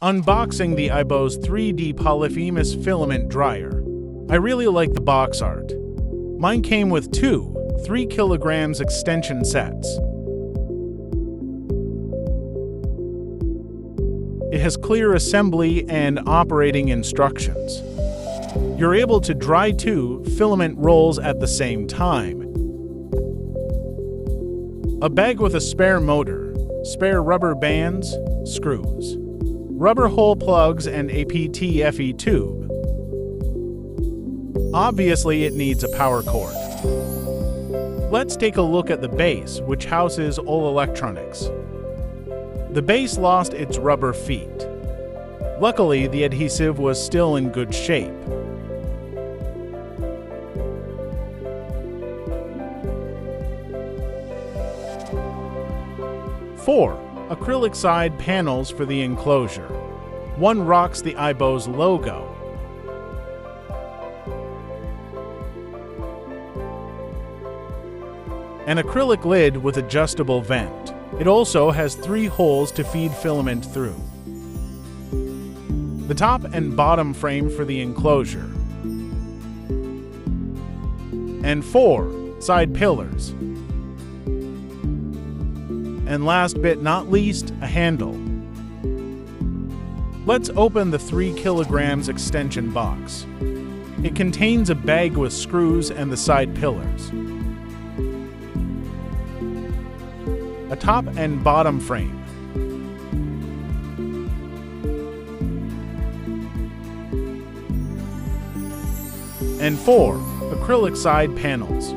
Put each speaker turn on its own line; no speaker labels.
Unboxing the Eibos 3D Polyphemus filament dryer. I really like the box art. Mine came with two 3 kilograms extension sets. It has clear assembly and operating instructions. You're able to dry 2 filament rolls at the same time. A bag with a spare motor, spare rubber bands, screws, rubber hole plugs, and a PTFE tube. Obviously, it needs a power cord. Let's take a look at the base, which houses all electronics. The base lost its rubber feet. Luckily, the adhesive was still in good shape. Four acrylic side panels for the enclosure. One rocks the Eibos logo. An acrylic lid with adjustable vent. It also has 3 holes to feed filament through. The top and bottom frame for the enclosure. And 4 side pillars. And last but not least, a handle. Let's open the 3 kilograms extension box. It contains a bag with screws and the side pillars, a top and bottom frame, and 4 acrylic side panels.